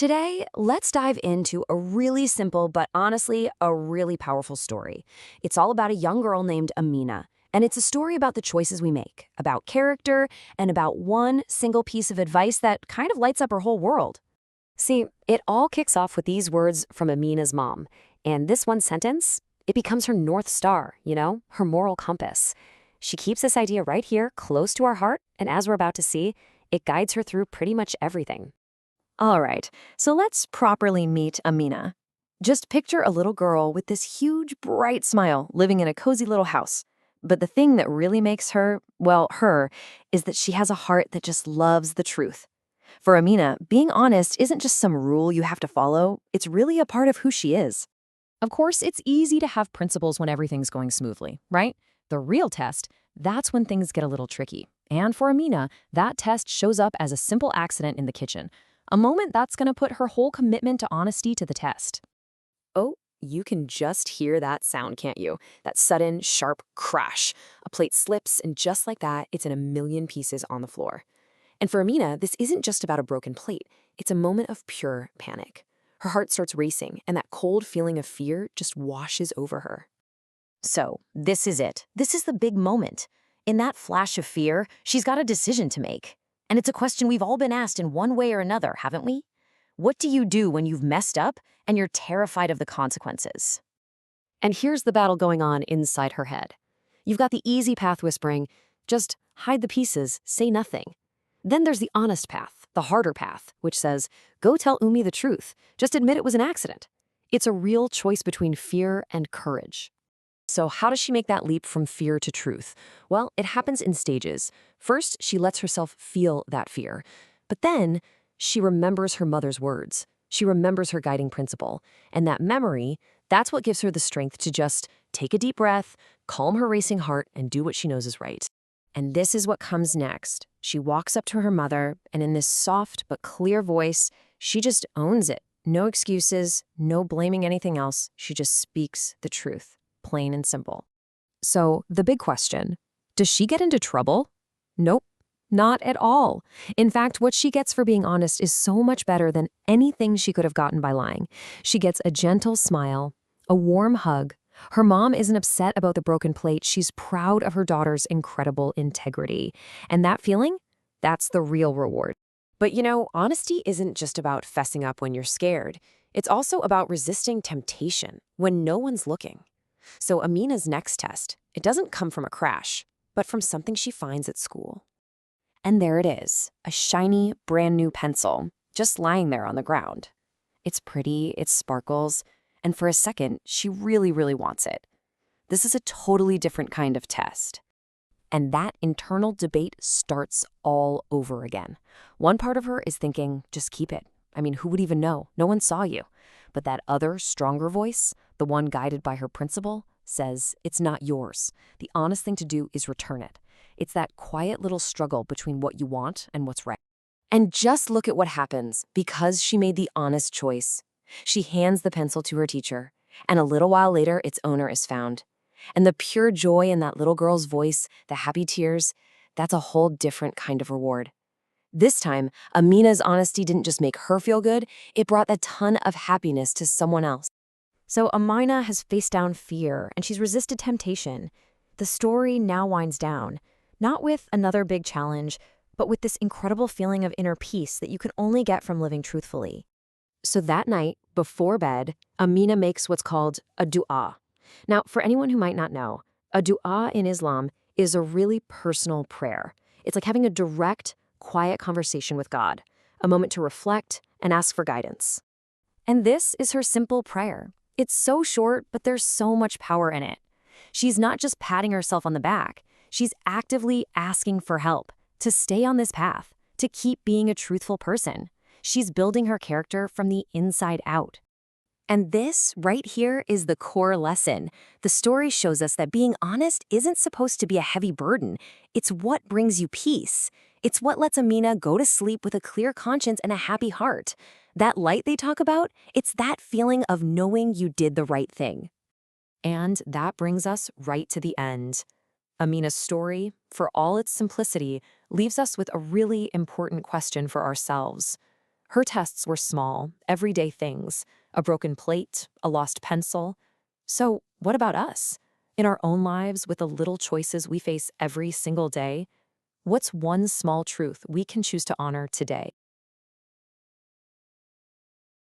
Today, let's dive into a really simple but honestly a really powerful story. It's all about a young girl named Amina, and it's a story about the choices we make, about character, and about one single piece of advice that kind of lights up her whole world. See, it all kicks off with these words from Amina's mom, and this one sentence, it becomes her North Star, her moral compass. She keeps this idea right here, close to our heart, and as we're about to see, it guides her through pretty much everything. All right, so let's properly meet Amina. Just picture a little girl with this huge, bright smile living in a cozy little house. But the thing that really makes her, well, her, is that she has a heart that just loves the truth. For Amina, being honest isn't just some rule you have to follow, it's really a part of who she is. Of course, it's easy to have principles when everything's going smoothly, right? The real test, that's when things get a little tricky. And for Amina, that test shows up as a simple accident in the kitchen. A moment that's going to put her whole commitment to honesty to the test. Oh, you can just hear that sound, can't you? That sudden, sharp crash. A plate slips, and just like that, it's in a million pieces on the floor. And for Amina, this isn't just about a broken plate. It's a moment of pure panic. Her heart starts racing, and that cold feeling of fear just washes over her. So, this is it. This is the big moment. In that flash of fear, she's got a decision to make. And it's a question we've all been asked in one way or another, haven't we? What do you do when you've messed up and you're terrified of the consequences? And here's the battle going on inside her head. You've got the easy path whispering, just hide the pieces, say nothing. Then there's the honest path, the harder path, which says, go tell Umi the truth, just admit it was an accident. It's a real choice between fear and courage. So how does she make that leap from fear to truth? Well, it happens in stages. First, she lets herself feel that fear. But then, she remembers her mother's words. She remembers her guiding principle. And that memory, that's what gives her the strength to just take a deep breath, calm her racing heart, and do what she knows is right. And this is what comes next. She walks up to her mother, and in this soft but clear voice, she just owns it. No excuses, no blaming anything else. She just speaks the truth. Plain and simple. So, the big question, does she get into trouble? Nope, not at all. In fact, what she gets for being honest is so much better than anything she could have gotten by lying. She gets a gentle smile, a warm hug. Her mom isn't upset about the broken plate. She's proud of her daughter's incredible integrity. And that feeling, that's the real reward. But honesty isn't just about fessing up when you're scared. It's also about resisting temptation when no one's looking. So Amina's next test, it doesn't come from a crash, but from something she finds at school. And there it is, a shiny, brand new pencil, just lying there on the ground. It's pretty, it sparkles, and for a second, she really, really wants it. This is a totally different kind of test. And that internal debate starts all over again. One part of her is thinking, just keep it. I mean, who would even know? No one saw you. But that other, stronger voice, the one guided by her principle, says it's not yours. The honest thing to do is return it. It's that quiet little struggle between what you want and what's right. And just look at what happens because she made the honest choice. She hands the pencil to her teacher, and a little while later, its owner is found. And the pure joy in that little girl's voice, the happy tears, that's a whole different kind of reward. This time, Amina's honesty didn't just make her feel good, it brought a ton of happiness to someone else. So Amina has faced down fear, and she's resisted temptation. The story now winds down, not with another big challenge, but with this incredible feeling of inner peace that you can only get from living truthfully. So that night, before bed, Amina makes what's called a dua. Now, for anyone who might not know, a dua in Islam is a really personal prayer. It's like having a direct, quiet conversation with God, a moment to reflect and ask for guidance. And this is her simple prayer. It's so short, but there's so much power in it. She's not just patting herself on the back. She's actively asking for help to stay on this path, to keep being a truthful person. She's building her character from the inside out. And this right here is the core lesson. The story shows us that being honest isn't supposed to be a heavy burden. It's what brings you peace. It's what lets Amina go to sleep with a clear conscience and a happy heart. That light they talk about, it's that feeling of knowing you did the right thing. And that brings us right to the end. Amina's story, for all its simplicity, leaves us with a really important question for ourselves. Her tests were small, everyday things, a broken plate, a lost pencil. So, what about us? In our own lives, with the little choices we face every single day, what's one small truth we can choose to honor today?